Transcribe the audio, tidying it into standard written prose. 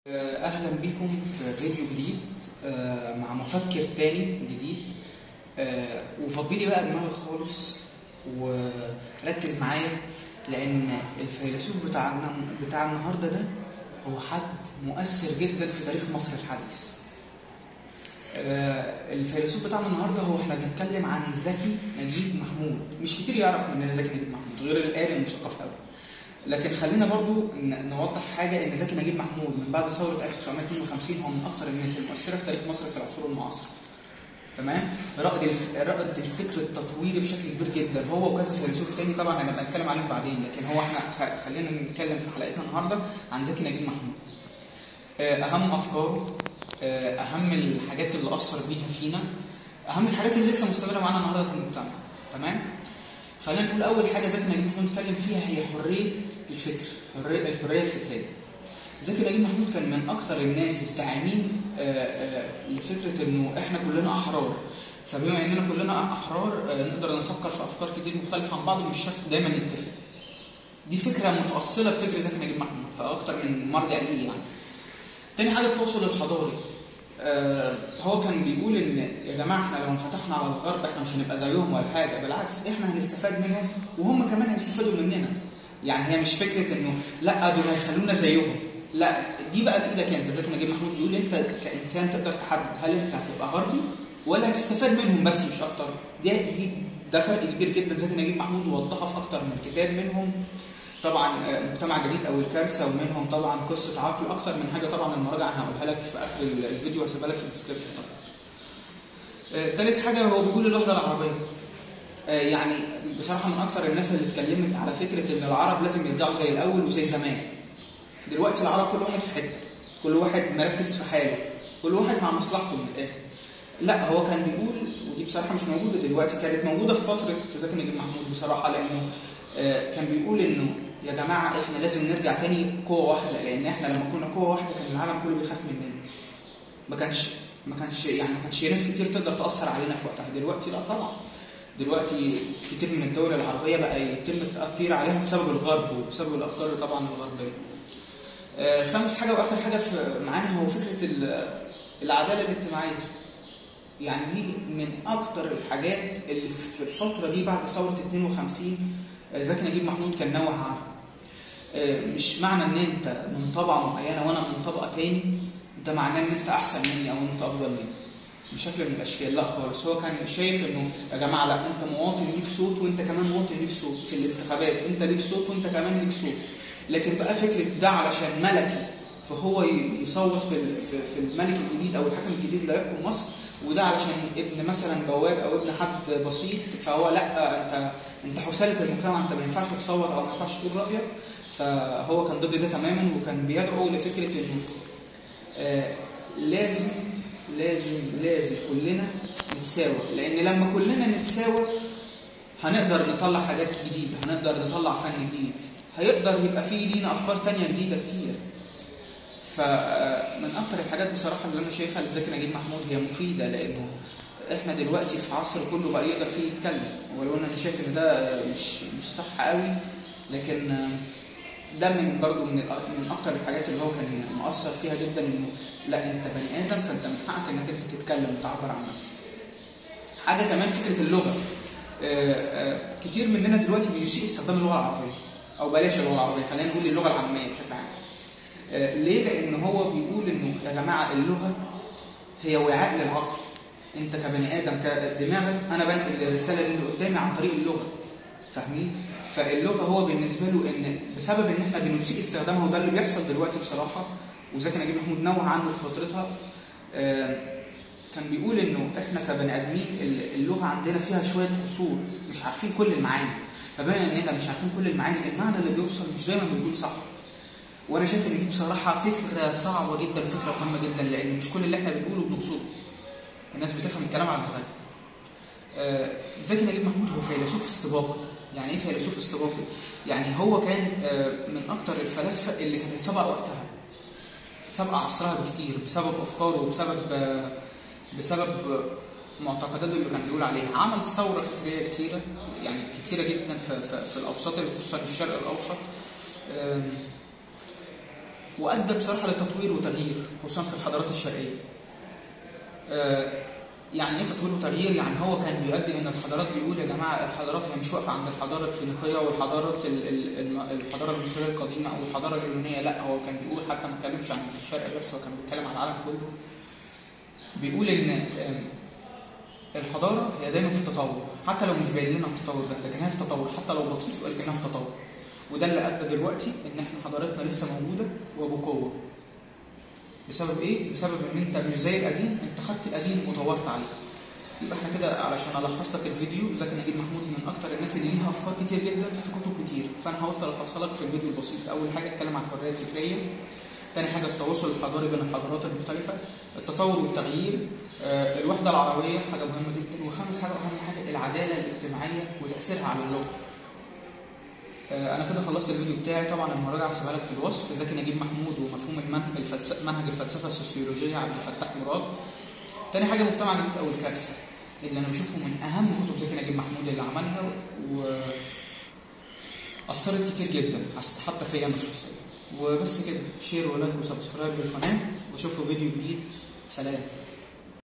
أهلا بكم في فيديو جديد مع مفكر تاني جديد. وفضلي بقى دماغك خالص وركز معايا، لأن الفيلسوف بتاع النهاردة ده هو حد مؤثر جدا في تاريخ مصر الحديث. الفيلسوف بتاعنا النهاردة احنا بنتكلم عن زكي نجيب محمود. مش كتير يعرف مننا زكي نجيب محمود غير القارئ المثقف قوي، لكن خلينا برضو نوضح حاجة، ان زكي نجيب محمود من بعد ثورة 1952 هو من اكتر الناس المؤثرة في تاريخ مصر في العصور المعاصرة. تمام؟ رائد الفكر التطويري بشكل كبير جدا، هو وكذا فيلسوف تاني طبعا انا بتكلم عليهم بعدين، لكن هو احنا خلينا نتكلم في حلقتنا النهارده عن زكي نجيب محمود. اهم افكاره، اهم الحاجات اللي اثر بيها فينا، اهم الحاجات اللي لسه مستمرة معانا النهارده في المجتمع. تمام؟ خلينا نقول اول حاجه زكي نجيب محمود اتكلم فيها هي حريه الفكر، الحريه الفكريه. زكي نجيب محمود كان من اكثر الناس الداعمين لفكره انه احنا كلنا احرار، فبما اننا كلنا احرار نقدر نفكر في افكار كتير مختلفه عن بعض ومش شرط دايما نتفق. دي فكره متاصله في فكر زكي نجيب محمود فاكثر من مرجع ليه يعني. تاني حاجه التواصل الحضاري. هو كان بيقول ان يا جماعه احنا لو انفتحنا على الغرب احنا مش هنبقى زيهم ولا حاجه، بالعكس احنا هنستفاد منهم وهم كمان هيستفادوا مننا. يعني هي مش فكره انه لا دول هيخلونا زيهم، لا دي بقى بايدك انت. زكي نجيب محمود بيقول انت كانسان تقدر تحدد هل انت هتبقى غربي ولا هتستفاد منهم بس مش اكتر. ده فرق كبير جدا زكي نجيب محمود وضحها في اكتر من كتاب، منهم طبعا مجتمع جديد او الكارثه، ومنهم طبعا قصه عقل، اكتر من حاجه طبعا المراجعه انا هقولها لك في اخر الفيديو وهسيبها لك في الديسكربشن طبعا. ثالث حاجه هو بيقول الوحده العربيه. يعني بصراحه من اكتر الناس اللي اتكلمت على فكره ان العرب لازم يرجعوا زي الاول وزي زمان. دلوقتي العرب كل واحد في حته، كل واحد مركز في حاله، كل واحد مع مصلحته من الاخر. لا هو كان بيقول، ودي بصراحه مش موجوده دلوقتي، كانت موجوده في فتره زكي نجيب محمود بصراحه، لانه كان بيقول انه يا جماعه احنا لازم نرجع تاني قوه واحده، لان احنا لما كنا قوه واحده كان العالم كله بيخاف مننا. ما كانش ناس كتير تقدر تاثر علينا في وقتها. دلوقتي لا طبعا، دلوقتي كتير من الدول العربيه بقى يتم التاثير عليها بسبب الغرب وبسبب الافكار طبعا الغربيه. خامس حاجه واخر حاجه معانا هو فكره العداله الاجتماعيه. يعني دي من اكتر الحاجات اللي في الفتره دي بعد ثوره 52 زكي نجيب محمود كان نوه عنها. مش معنى ان انت من طبقه معينه وانا من طبقه تاني ده معناه ان انت احسن مني او انت افضل مني بشكل من الاشكال، لا خالص. هو كان شايف انه يا جماعه لا، انت مواطن ليك صوت وانت كمان مواطن ليك صوت في الانتخابات، انت ليك صوت وانت كمان ليك صوت. لكن بقى فكره ده علشان ملكي فهو يصوت في الملك الجديد او الحاكم الجديد اللي هيحكم مصر، وده علشان ابن مثلا بواب او ابن حد بسيط فهو لا انت حسالة المجتمع، انت ما ينفعش تصوت او ما ينفعش تقول رايك. فهو كان ضد ده تماما، وكان بيدعو لفكره انه لازم كلنا نتساوى، لان لما كلنا نتساوى هنقدر نطلع حاجات جديده، هنقدر نطلع فن جديد، هيقدر يبقى فيه لينا افكار تانية جديده كتير. فمن اكتر الحاجات بصراحه اللي انا شايفها لزكي نجيب محمود هي مفيده، لانه احنا دلوقتي في عصر كله بقى يقدر فيه يتكلم، ولو انا شايف ان ده مش صح قوي، لكن ده برضو من اكتر الحاجات اللي هو كان مؤثر فيها جدا، انه لا انت بني ادم فانت من حقك انك انت تتكلم وتعبر عن نفسك. حاجه كمان فكره اللغه. كتير مننا دلوقتي بيسيء استخدام اللغه العربيه، او بلاش اللغه العربيه، خلينا نقول اللغه العاميه بشكل عام. ليه؟ لان هو بيقول انه يا جماعه اللغه هي وعاء للعقل. انت كبني ادم كدماغك انا بنقل الرساله اللي قدامي عن طريق اللغه، فاهمين؟ فاللغه هو بالنسبه له ان بسبب ان احنا بنسيء استخدامها، وده اللي بيحصل دلوقتي بصراحه، وزكي نجيب محمود نوه عنه في فترتها. كان بيقول انه احنا كبني ادمين اللغه عندنا فيها شويه قصور، مش عارفين كل المعاني، فبما اننا مش عارفين كل المعاني المعنى اللي بيوصل مش دايما بيكون صح. وانا شايف ان دي بصراحه فكره صعبه جدا، فكره مهمه جدا، لان مش كل اللي احنا بنقوله بنقصده. الناس بتفهم الكلام على مزاجها. زكي نجيب محمود هو فيلسوف استباقي. يعني ايه فيلسوف استباقي؟ يعني هو كان من اكتر الفلاسفه اللي كانت سابقه وقتها، سابقه عصرها بكتير، بسبب افكاره وبسبب معتقداته اللي كان بيقول عليها. عمل ثوره فكريه كتيره، يعني كتيره جدا في الاوساط، خصوصا الشرق الاوسط. وادى بصراحه لتطوير وتغيير خصوصا في الحضارات الشرقيه. يعني ايه تطوير وتغيير؟ يعني هو كان بيؤدي ان الحضارات، بيقول يا جماعه الحضارات هي مش واقفه عند الحضاره الفينيقيه الحضاره المصريه القديمه او الحضاره اليونانيه، لا هو كان بيقول، حتى ما اتكلمش عن الشرق بس، هو كان بيتكلم عن العالم كله. بيقول ان الحضاره هي دايما في تطور، حتى لو مش باين لنا التطور ده، لكن هي في تطور، حتى لو بطيء ولكنها في تطور. وده اللي ادى دلوقتي ان احنا حضارتنا لسه موجوده وبقوه. بسبب ايه؟ بسبب ان انت مش زي القديم، انت خدت القديم وطورت عليه. يبقى احنا كده علشان الخص لك الفيديو، زكي نجيب محمود من اكتر الناس اللي ليها افكار كتير جدا في كتب كتير، فانا حاولت الخصها لك في الفيديو البسيط. اول حاجه اتكلم عن الحريه الفكريه، تاني حاجه التواصل الحضاري بين الحضارات المختلفه، التطور والتغيير، الوحده العربيه حاجه مهمه جدا، وخامس حاجه واهم حاجه العداله الاجتماعيه وتاثيرها على اللغه. انا كده خلصت الفيديو بتاعي. طبعا المراجعه هسيبها لك في الوصف، زكي نجيب محمود ومفهوم منهج الفلسفه السوسيولوجيه عبد الفتاح مراد. تاني حاجه مجتمع جديد او الكارثه، اللي انا بشوفه من اهم كتب زكي نجيب محمود اللي عملها، واثرت كتير جدا حتى فيا انا شخصيا. وبس كده، شير ولايك وسبسكرايب للقناه، واشوفكم فيديو جديد. سلام.